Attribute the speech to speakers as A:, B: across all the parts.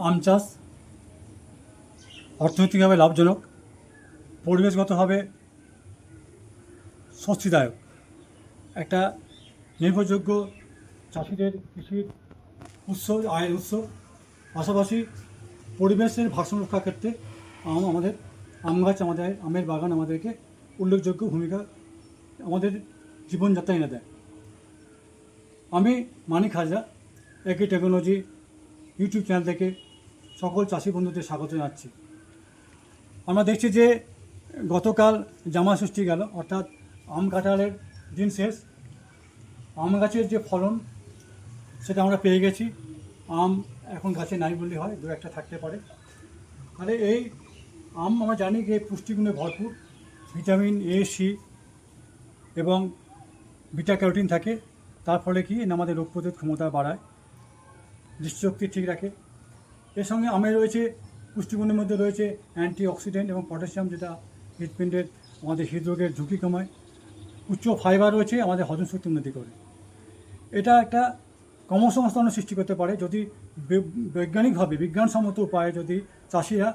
A: আম চাষ অর্থনৈতিকভাবে লাভজনক, পরিবেশগতভাবে স্বস্তিদায়ক, একটা নির্ভরযোগ্য চাষিদের কৃষির উৎস, আয়ের উৎস। পাশাপাশি পরিবেশের ভারসাম্য রক্ষার ক্ষেত্রে আম গাছ, আমাদের আমের বাগান আমাদেরকে উল্লেখযোগ্য ভূমিকা আমাদের জীবনযাত্রা এনে দেয়। আমি Manik Hajra, agri technology YouTube channel থেকে সকল চাষি বন্ধুদের স্বাগত জানাচ্ছি। আমরা দেখছি যে গতকাল জামা ষষ্ঠী গেল, অর্থাৎ আম কাঁঠালের দিন শেষ। আম গাছের যে ফলন সেটা আমরা পেয়ে গেছি। আম এখন গাছে নাই বললে হয়, দু একটা থাকতে পারে। তাহলে এই আম আমরা জানি যে পুষ্টিগুণে ভরপুর, ভিটামিন এ, সি এবং বিটা ক্যারোটিন থাকে। তার ফলে কি না, আমাদের রোগ প্রতিরোধ ক্ষমতা বাড়ায়, দৃষ্টিশক্তি ঠিক রাখে। এর সঙ্গে আমে রয়েছে পুষ্টিগুণের মধ্যে রয়েছে অ্যান্টিঅক্সিডেন্ট এবং পটাশিয়াম, যেটা হৃৎপিণ্ডের আমাদের হৃদরোগের ঝুঁকি কমায়। উচ্চ ফাইবার রয়েছে, আমাদের হজম শক্তি উন্নতি করে। এটা একটা কর্মসংস্থানও সৃষ্টি করতে পারে যদি বৈজ্ঞানিকভাবে, বিজ্ঞানসম্মত উপায়ে যদি চাষিরা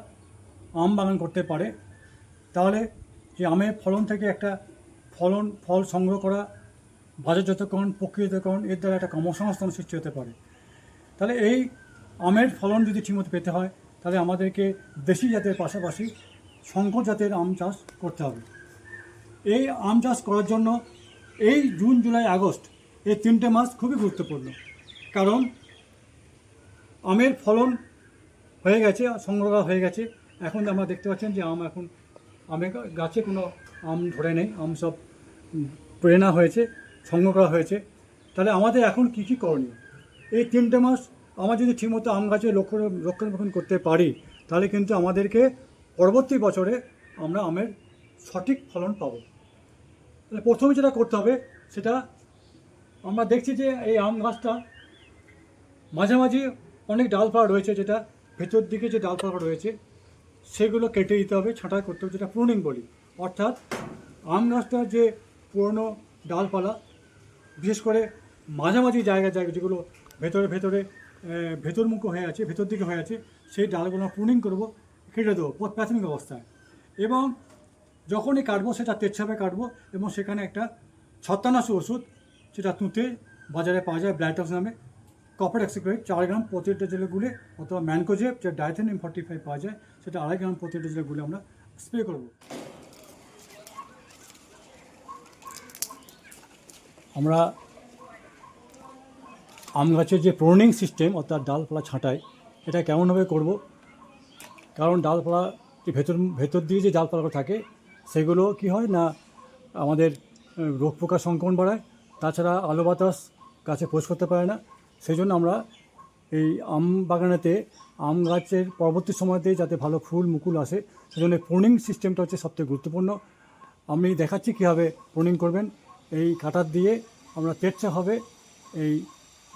A: আম বাগান করতে পারে, তাহলে যে আমের ফলন থেকে একটা ফল সংগ্রহ করা, বাজারজাতকরণ, প্রক্রিয়াজাতকরণ, এর দ্বারা একটা কর্মসংস্থান সৃষ্টি হতে পারে। তাহলে এই আমের ফলন যদি ঠিকমতো পেতে হয়, তাহলে আমাদেরকে দেশি জাতের পাশাপাশি সংকর জাতের আম চাষ করতে হবে। এই আম চাষ করার জন্য এই জুন, জুলাই, আগস্ট এই 3টে মাস খুবই গুরুত্বপূর্ণ। কারণ আমের ফলন হয়ে গেছে, সংগ্রহ হয়ে গেছে। এখন আমরা দেখতে পাচ্ছেন যে এখন আমের গাছে কোনো আম ধরে নেই, আম সব প্রেরণা হয়েছে, সংগ্রহ করা হয়েছে। তাহলে আমাদের এখন কী কী করণীয়? এই 3টে মাস আমরা যদি ঠিকমতো আম গাছে রক্ষণাবেক্ষণ করতে পারি, তাহলে কিন্তু আমাদেরকে পরবর্তী বছরে আমরা আমের সঠিক ফলন পাব। তাহলে প্রথমে যেটা করতে হবে, সেটা আমরা দেখছি যে এই আম গাছটা মাঝামাঝি অনেক ডালপালা রয়েছে, যেটা ভেতর দিকে যে ডালপালা রয়েছে সেগুলো কেটে দিতে হবে, ছাঁটাই করতে হবে, যেটা প্রুনিং বলি। অর্থাৎ আম গাছটার যে পুরনো ডালপালা, বিশেষ করে মাঝামাঝি জায়গায় যেগুলো ভেতরমুখো হয়ে আছে, ভেতর দিকে হয়ে আছে, সেই ডালগুলো প্রুনিং করবো, কেটে দেবো প্রাথমিক অবস্থায়। এবং যখনই কাটবো সেটা তেচ্ছাপে কাটবো, এবং সেখানে একটা ছত্রাকনাশক ওষুধ, সেটা তুঁতে বাজারে পাওয়া যায় ব্লাইটক্স নামে, কপার অক্সিক্লোরাইড 4 গ্রাম প্রতি ডেজলে গুলে, অথবা ম্যানকোজেব যে ডাইথেনিয়াম 45 পাওয়া যায়, সেটা 2.5 গ্রাম প্রতি ডেজলে গুলে আমরা স্প্রে করব। আমরা আম গাছের যে প্রুনিং সিস্টেম, অর্থাৎ ডালপালা ছাঁটাই, এটা কেমনভাবে করব? কারণ ডালপালা যে ভেতর দিয়ে যে ডালপালাগুলো থাকে, সেগুলো কি হয় না, আমাদের রোগ পোকার সংক্রমণ বাড়ায়। তাছাড়া আলো বাতাস গাছে প্রবেশ করতে পারে না। সেই জন্য আমরা এই আম বাগানেতে আম গাছের পরবর্তী সময়তে যাতে ভালো ফুল মুকুল আসে, সেজন্য প্রুনিং সিস্টেমটা হচ্ছে সবথেকে গুরুত্বপূর্ণ। আমি দেখাচ্ছি কীভাবে প্রুনিং করবেন। এই কাটার দিয়ে আমরা তেরছা হবে এই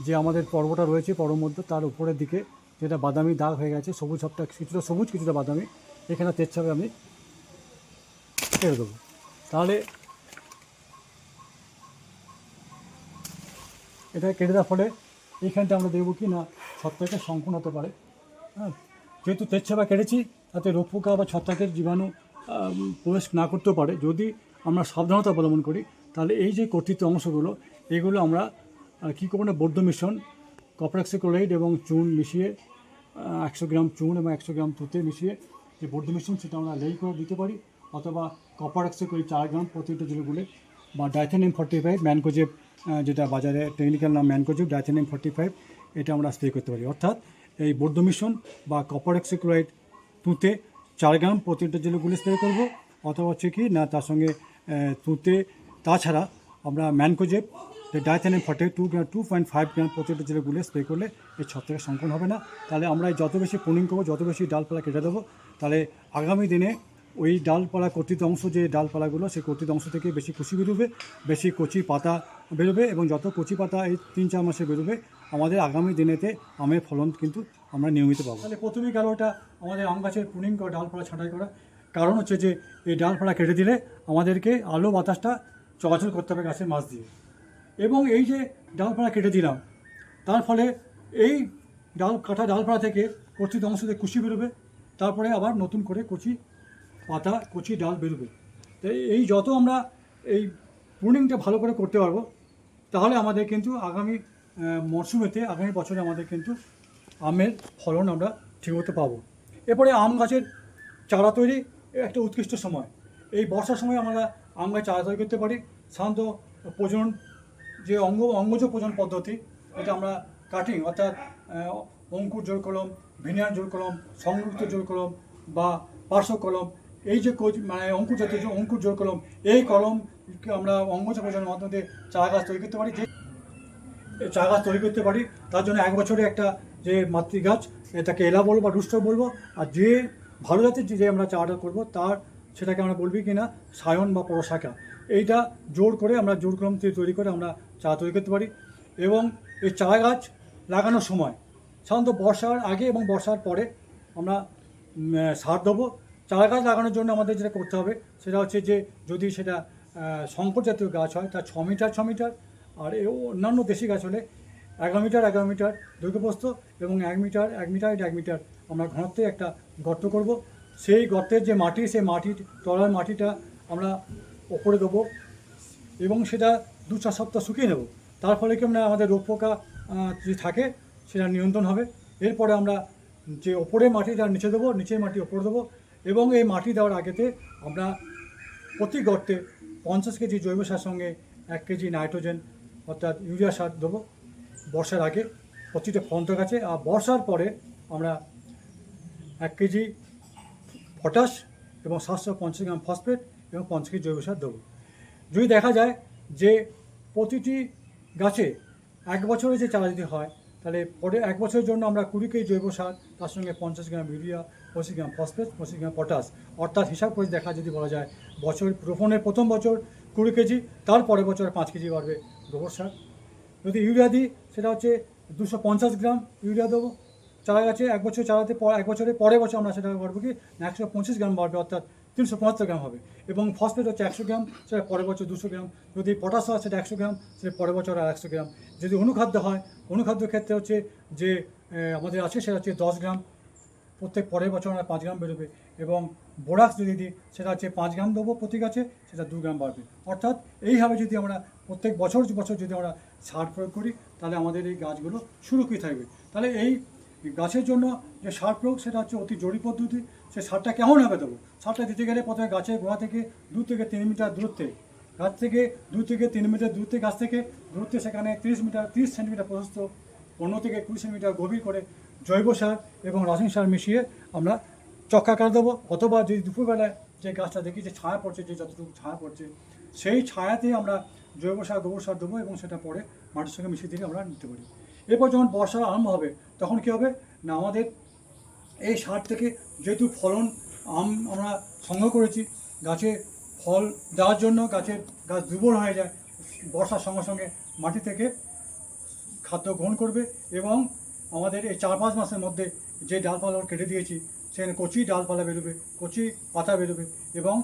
A: যে আমাদের পর্বটা রয়েছে, পর্ব মধ্যে তার উপরের দিকে যেটা বাদামি দাগ হয়ে গেছে, সবুজ সবটা, কিছুটা সবুজ কিছুটা বাদামি, এখানে তেরছাবে আমি কেটে দেবো। তাহলে এটা কেটে দেওয়ার ফলে এইখানটা আমরা দেখব কি না, ছত্রাকের সংক্রমণ হতে পারে। হ্যাঁ, যেহেতু তেরছাপা কেটেছি, তাতে রোগ পোকা বা ছত্রাকের জীবাণু প্রবেশ না করতেও পারে। যদি আমরা সাবধানতা অবলম্বন করি, তাহলে এই যে কর্তৃত্ব অংশগুলো, এগুলো আমরা কী করবো না, বৌদ্ধ মিশ্রণ, কপার অক্সিক্লোরাইড এবং চুন মিশিয়ে, 100 গ্রাম চুন এবং 100 গ্রাম তুঁতে মিশিয়ে যে বৌদ্ধ মিশ্রণ, সেটা আমরা লেই করে দিতে পারি। অথবা কপার অক্সিক্লোরাইড 4 গ্রাম প্রতিটা জলে গুলে, বা ডাইথেনিয়াম 45, ম্যানকোজেব, যেটা বাজারে টেকনিক্যাল নাম ম্যানকোজেব, ডাইথেনিয়াম 45, এটা আমরা স্প্রে করতে পারি। অর্থাৎ এই বৌদ্ধ মিশ্রণ বা কপার অক্সিক্লোরাইড তুঁতে 4 গ্রাম প্রতিটা জলে গুলে স্প্রে করবো। অথবা হচ্ছে কি না, তার সঙ্গে তুঁতে, তাছাড়া আমরা ম্যানকোজেব ডাইথেনিয়াম 2.5 গ্রাম প্রতিটা জলে গুলে স্প্রে করলে এই ছত্রাকের সংক্রমণ হবে না। তাহলে আমরা যত বেশি প্রুনিং করবো, যত বেশি ডালপালা কেটে দেবো, তাহলে আগামী দিনে ওই ডালপালা কর্তৃত অংশ, যে ডালপালাগুলো, সেই কর্তৃত অংশ থেকে বেশি কুশি বেরোবে, বেশি কচি পাতা বেরোবে, এবং যত কচি পাতা এই 3-4 মাসে বেরোবে, আমাদের আগামী দিনেতে আমের ফলন কিন্তু আমরা নিয়মিত পাবো। তাহলে প্রথমেই গেল ওটা আমাদের আম গাছের প্রুনিং করা, ডালপালা ছাঁটাই করা। কারণ হচ্ছে যে এই ডালপালা কেটে দিলে আমাদেরকে আলো বাতাসটা চলাচল করতে হবে গাছের মাছ দিয়ে। এবং এই যে ডালপালা কেটে দিলাম, তার ফলে এই কাটা ডালপালা থেকে প্রতিটি অংশ থেকে কুচি বেরোবে, তারপরে আবার নতুন করে কচি পাতা কচি ডাল বেরোবে। তাই এই যত আমরা এই প্রুনিংটা ভালো করে করতে পারবো, তাহলে আমাদের কিন্তু আগামী মরশুমেতে আগামী বছরে আমাদের কিন্তু আমের ফলন আমরা ঠিকমতো পাবো। এরপরে আম গাছের চারা তৈরি একটা উৎকৃষ্ট সময়। এই বর্ষার সময় আমরা আম গাছ চারা তৈরি করতে পারি। সাধারণত প্রজনন যে অঙ্গজ প্রজনন পদ্ধতি, এটা আমরা কাটিং অর্থাৎ অঙ্কুর জোর কলম, ভিনিয়ার জোর কলম, সংযুক্ত জোর কলম বা পার্শ্ব কলম, এই যে মানে অঙ্কুর জাতীয় অঙ্কুর জোর কলম, এই কলমকে আমরা অঙ্গজ প্রজননের মাধ্যমে চারা গাছ তৈরি করতে পারি। যে চারা গাছ তৈরি করতে পারি, তার জন্য 1 বছরে একটা যে মাতৃ গাছ, এটাকে এলা বলবো বা রুস্টার বলবো, আর যে ভালো জাতের যে আমরা চারাটা করবো তার সেটাকে আমরা বলবি কিনা সায়ন বা পরশাখা, এইটা জোর করে আমরা জোর কলম তৈরি করে আমরা চারা তৈরি করতে পারি। এবং এই চারা গাছ লাগানোর সময় সাধারণত বর্ষার আগে এবং বর্ষার পরে আমরা সার দেবো। চারা গাছ লাগানোর জন্য আমাদের যেটা করতে হবে সেটা হচ্ছে যে যদি সেটা শঙ্কর জাতীয় গাছ হয় তার 6 মিটার 6 মিটার, আর অন্যান্য দেশি গাছ হলে 11 মিটার 11 মিটার দৈর্ঘ্যপ্রস্থ এবং 1 মিটার 1 মিটার 1 মিটার আমরা ঘনত্বে একটা গর্ত করব। সেই গর্তের যে মাটি, সেই মাটির তলার মাটিটা আমরা ওপরে দেবো এবং সেটা 2-4 সপ্তাহ শুকিয়ে নেব। তার ফলে কি আমাদের রোগ পোকা যদি থাকে সেটা নিয়ন্ত্রণ হবে। এরপরে আমরা যে ওপরে মাটিটা নিচে দেবো, নিচের মাটি ওপরে দেবো এবং এই মাটি দেওয়ার আগেতে আমরা প্রতি গর্তে 50 কেজি জৈব সার সঙ্গে 1 কেজি নাইট্রোজেন অর্থাৎ ইউরিয়া সার দেবো বর্ষার আগে প্রতিটা ফন্ত গাছে। আর বর্ষার পরে আমরা 1 কেজি পটাশ এবং 750 গ্রাম ফসফেট এবং 50 কেজি জৈব সার দেবো। যদি দেখা যায় যে প্রতিটি গাছে 1 বছরে যে চারা যদি হয়, তাহলে পরে 1 বছরের জন্য আমরা 20 কেজি জৈব সার, তার সঙ্গে 50 গ্রাম ইউরিয়া, 25 গ্রাম ফসফেট, 25 গ্রাম পটাশ, অর্থাৎ হিসাব করে দেখা যদি বলা যায় বছর রোপণের প্রথম বছর 20 কেজি, তারপরের বছর 5 কেজি বাড়বে গোবর সার। যদি ইউরিয়া দিই সেটা হচ্ছে 250 গ্রাম ইউরিয়া দেবো চারা গাছে 1 বছর চারাতে, 1 বছরের পরের বছর আমরা সেটা করবো কি না 125 গ্রাম বাড়বে, অর্থাৎ 375 গ্রাম হবে। এবং ফসফেট হচ্ছে 100 গ্রাম, সেটা পরের বছর 200 গ্রাম। যদি পটাশ হয় সেটা 100 গ্রাম, সেটা পরের বছর আর 100 গ্রাম। যদি অনুখাদ্য হয়, অনুখাদ্য ক্ষেত্রে হচ্ছে যে আমাদের আছে সেটা হচ্ছে 10 গ্রাম, প্রত্যেক পরের বছর আমরা 5 গ্রাম বেরোবে। এবং বোরাক্স যদি দিই সেটা হচ্ছে 5 গ্রাম দেবো প্রতি গাছে, সেটা 2 গ্রাম বাড়বে। অর্থাৎ এইভাবে যদি আমরা প্রত্যেক বছর যদি আমরা সার প্রয়োগ করি, তাহলে আমাদের এই গাছগুলো সুরক্ষিত থাকবে। তাহলে এই গাছের জন্য যে সার প্রয়োগ সেটা হচ্ছে অতি জরুরি পদ্ধতি। সে সারটা কেমনভাবে দেবো? সারটা দিতে গেলে প্রথমে গাছের গোড়া থেকে 2 থেকে 3 মিটার দূরত্বে, গাছ থেকে 2 থেকে 3 মিটার দূরত্বে, গাছ থেকে দূরত্বে সেখানে 30 সেন্টিমিটার প্রশস্ত, 15 থেকে 20 সেন্টিমিটার গভীর করে জৈব সার এবং রাসায়নিক সার মিশিয়ে আমরা চক্রাকার দেবো। অথবা যদি দুপুরবেলায় যে গাছটা দেখি যে ছায়া পড়ছে, যে যতটুকু ছায়া পড়ছে সেই ছায়াতে আমরা জৈব সার গোবর সার দেবো এবং সেটা পরে মাটির সঙ্গে মিশিয়ে দিয়ে আমরা নিতে পারি। এরপর যখন বর্ষা আরম্ভ হবে তখন কী হবে না, আমাদের এই সার থেকে যেহেতু ফলন আমরা সংগ্রহ করেছি, গাছে ফল দেওয়ার জন্য গাছ দুর্বল হয়ে যায়, বর্ষার সঙ্গে সঙ্গে মাটি থেকে খাদ্য গ্রহণ করবে এবং আমাদের এই 4-5 মাসের মধ্যে যে ডালপালা কেটে দিয়েছি সেখানে কচি ডালপালা বেরোবে, কচি পাতা বেরোবে এবং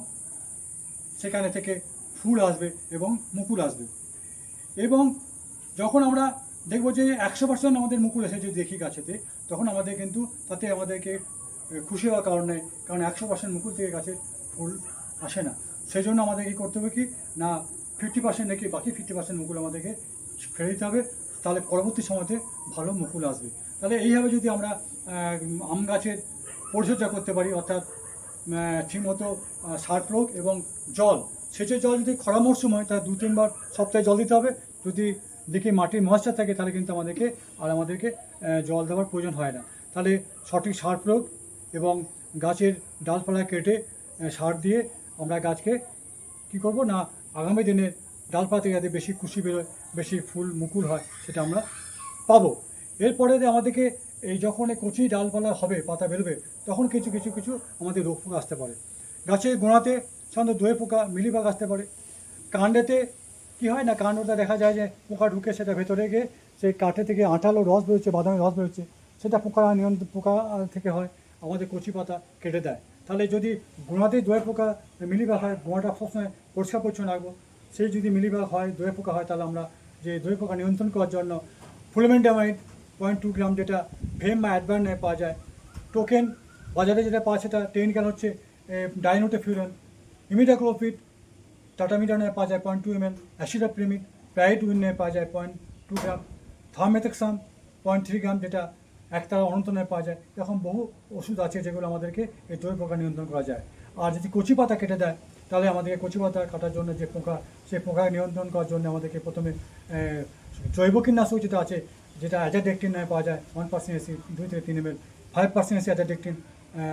A: সেখানে থেকে ফুল আসবে এবং মুকুল আসবে। এবং যখন আমরা দেখবো যে 100% আমাদের মুকুল এসে যদি দেখি গাছেতে, তখন আমাদের কিন্তু তাতে আমাদেরকে খুশি হওয়ার কারণ নেই, কারণ 100% মুকুল থেকে গাছের ফুল আসে না। সেই জন্য আমাদের কী করতে হবে কি না 50% নাকি বাকি 50% মুকুল আমাদেরকে ফেলে দিতে হবে, তাহলে পরবর্তী সময়তে ভালো মুকুল আসবে। তাহলে এইভাবে যদি আমরা আম গাছের পরিচর্যা করতে পারি, অর্থাৎ ঠিকমতো সার প্রয়োগ এবং জল, সেচের জল যদি খরা মরশুম হয় তাহলে 2-3 বার সপ্তাহে জল দিতে হবে। যদি দেখি মাটির ময়েশ্চার থাকে তাহলে কিন্তু আমাদেরকে জল দেওয়ার প্রয়োজন হয় না। তাহলে সঠিক সার প্রয়োগ এবং গাছের ডালপালা কেটে সার দিয়ে আমরা গাছকে কী করবো না আগামী দিনে ডালপালা থেকে যাতে বেশি কুশি বেরোয়, বেশি ফুল মুকুল হয়, সেটা আমরা পাবো। এরপরে আমাদেরকে এই যখন কচি ডালপালা হবে, পাতা বেরোবে, তখন কিছু কিছু কিছু আমাদের রোগ পোকা আসতে পারে। গাছের গোড়াতে সাধারণত দোয়ে পোকা, মিলিবাগ আসতে পারে। কাণ্ডেতে কী হয় না, কাণ্ডটা দেখা যায় যে পোকা ঢুকে সেটা ভেতরে গিয়ে সেই কাঠে থেকে আঠালো রস বেরোচ্ছে, বাদামি রস বেরোচ্ছে, সেটা পোকা থেকে হয়, আমাদের কচি পাতা কেটে দেয়। তাহলে যদি গোড়াতে দোয়ে পোকা মিলিবাগ হয়, গোড়াটা সবসময় পরিষ্কার পরিচ্ছন্ন রাখবো। সেই যদি মিলিবাগ হয়, দোয়ে পোকা হয়, তাহলে আমরা যে দই পোকা নিয়ন্ত্রণ করার জন্য ফুলমেন্টামাইড 0.2 গ্রাম, যেটা ভেম বা অ্যাডভান নামে পাওয়া যায়। টোকেন বাজারে যেটা পাওয়া সেটা 10 গ্রাম হচ্ছে ডাইনোটেফিউরন। ইমিডাক্লোপিড টাটা মিটার নামে পাওয়া যায় 0.2 ml। অ্যাসিডাপ্রিমিড প্রাইড উইন নামে পাওয়া যায় 0.2 গ্রাম। থার্মেথেক্সাম 0.3 গ্রাম, যেটা একতারা অনন্ত নামে পাওয়া যায়। এরকম বহু ওষুধ আছে যেগুলো আমাদেরকে এই দই পোকা নিয়ন্ত্রণ করা যায়। আর যদি কচি পাতা কেটে দেয় তাহলে আমাদেরকে কচি পাতা কাটার জন্য যে পোকা, সেই পোকা নিয়ন্ত্রণ করার জন্য আমাদেরকে প্রথমে জৈব কীটনাশক যেটা আছে, যেটা অ্যাজাডেকটিন নামে পাওয়া যায় 1% এসি 2 থেকে 3 ml, 5% এসি অ্যাজাডেকটিন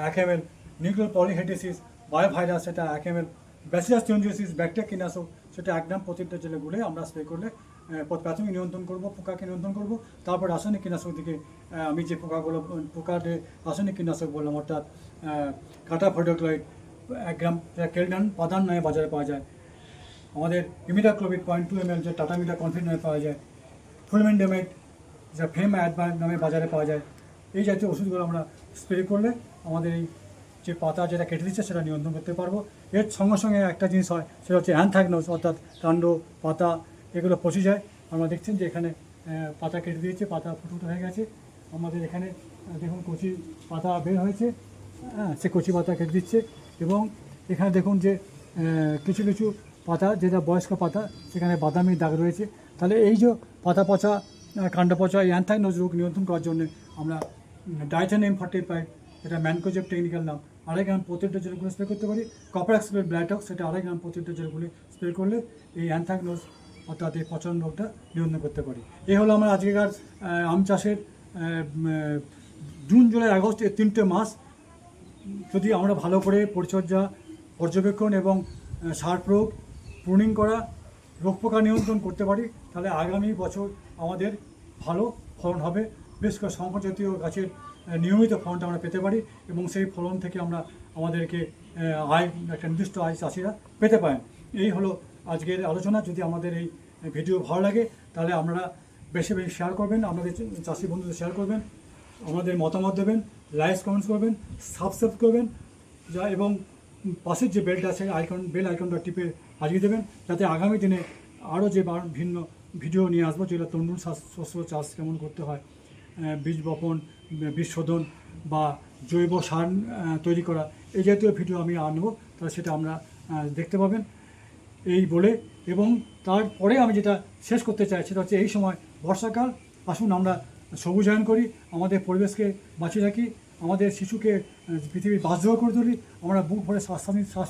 A: 1 ml, নিউক্লিয়ার পলিহেডেসিস বায়োভাইরাস সেটা 1 ml, ব্যাসিলাস থিওনজিওসিস ব্যাকটেরিয়া কীটনাশক সেটা 1 গ্রাম প্রতি লিটার জলে গুলে আমরা স্প্রে করলে প্রাথমিক নিয়ন্ত্রণ করব, পোকাকে নিয়ন্ত্রণ করব। তারপর রাসায়নিক কীটনাশক দিকে আমি যে পোকাতে রাসায়নিক কীটনাশক বললাম, অর্থাৎ কাটা ফোডোক্লোরাইড 1 গ্রাম, কেলডান পাদান নামে বাজারে পাওয়া যায়। আমাদের ইমিডাক্লোপিড 0.2 ml, যে টাটা মিটার কনফিড নামে পাওয়া যায়। ফুলমেন্টামাইড যা ফেম অ্যাডভান নামে বাজারে পাওয়া যায়। এই জাতীয় ওষুধগুলো আমরা স্প্রে করলে আমাদের এই যে পাতা যেটা কেটে দিচ্ছে সেটা নিয়ন্ত্রণ করতে পারবো। এর সঙ্গে সঙ্গে একটা জিনিস হয়, সেটা হচ্ছে অ্যানথ্রাকনোজ, অর্থাৎ কাণ্ড পাতা এগুলো পচে যায়। আমরা দেখছেন যে এখানে পাতা কেটে দিয়েছে, পাতা ফুটো হয়ে গেছে। আমাদের এখানে দেখুন কচি পাতা বের হয়েছে, হ্যাঁ, সে কচি পাতা কেটে দিচ্ছে। এবং এখানে দেখুন যে কিছু কিছু পাতা যেটা বয়স্ক পাতা, সেখানে বাদামি দাগ রয়েছে। তাহলে এই যে পাতা পচা, কাণ্ড পচা, এই অ্যানথ্রাকনোজ রোগ নিয়ন্ত্রণ করার জন্য আমরা ডাইথেন M45, এটা ম্যানকোজেব টেকনিক্যাল নাম, 2.5 গ্রাম প্রতি লিটার জলে গুলে স্প্রে করতে পারি। কপার অক্সিক্লোরাইড ব্লাইটক্স, সেটা 2.5 গ্রাম প্রতি লিটার জলে গুলে স্প্রে করলে এই অ্যানথ্রাকনোজ অর্থাৎ এই পচন রোগটা নিয়ন্ত্রণ করতে পারি। এই হলো আমার আজকেকার আম চাষের জুন, জুলাই, আগস্ট এই 3টে মাস যদি আমরা ভালো করে পরিচর্যা, পর্যবেক্ষণ এবং সার প্রয়োগ, প্রুনিং করা, রোগ পোকা নিয়ন্ত্রণ করতে পারি, তাহলে আগামী বছর আমাদের ভালো ফলন হবে। বিশেষ করে শঙ্কর জাতীয় গাছের নিয়মিত ফলনটা আমরা পেতে পারি এবং সেই ফলন থেকে আমরা আমাদেরকে আয়, একটা নির্দিষ্ট আয় চাষিরা পেতে পারেন। এই হলো আজকের আলোচনা। যদি আমাদের এই ভিডিও ভালো লাগে তাহলে আপনারা বেশি বেশি শেয়ার করবেন, আপনাদের চাষি বন্ধুদের শেয়ার করবেন, আমাদের মতামত দেবেন, লাইক কমেন্টস করবেন, সাবস্ক্রাইব করবেন এবং পাশের যে বেলটা আছে বেল আইকনটা টিপে বাজিয়ে দেবেন, যাতে আগামী দিনে আরও যে ভিন্ন ভিডিও নিয়ে আসবো, যেগুলো তরমুজ শস্য চাষ কেমন করতে হয়, বীজ বপন, বীজ শোধন বা জৈব সার তৈরি করা, এই জাতীয় ভিডিও আমি আনবো, তাহলে সেটা আমরা দেখতে পাবেন। এই বলে এবং তারপরে আমি যেটা শেষ করতে চাই সেটা হচ্ছে, এই সময় বর্ষাকাল, আসুন আমরা সবুজায়ন করি, আমাদের পরিবেশকে বাঁচিয়ে রাখি, আমাদের শিশুকে পৃথিবীর বাসযোগ্য করে তুলি, আমরা বুক ভরে শ্বাস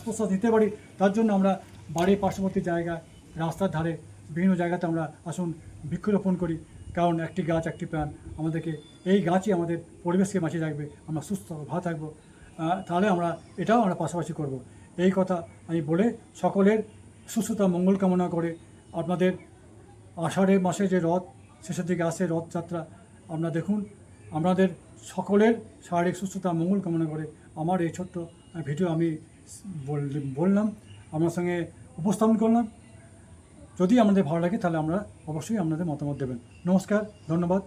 A: প্রশ্বাস নিতে পারি। তার জন্য আমরা বাড়ির পার্শ্ববর্তী জায়গা, রাস্তার ধারে বিভিন্ন জায়গাতে আমরা আসুন বৃক্ষরোপণ করি, কারণ একটি গাছ একটি প্রাণ। আমাদেরকে এই গাছই আমাদের পরিবেশকে বাঁচিয়ে রাখবে, আমরা সুস্থ ভালো থাকবো। তাহলে এটাও আমরা পাশাপাশি করব। এই কথা আমি বলে সকলের সুস্থতা মঙ্গল কামনা করে, আপনাদের আষাঢ়ের মাসে যে রথ শেষের দিকে আসে, রথযাত্রা, আপনারা দেখুন, আপনাদের সকলের শারীরিক সুস্থতা মঙ্গল কামনা করে আমার এই ছোট্ট ভিডিও আমি বললাম, আপনার সঙ্গে উপস্থাপন করলাম। যদি আমাদের ভালো লাগে তাহলে আমরা অবশ্যই আপনাদের মতামত দেবেন। নমস্কার, ধন্যবাদ।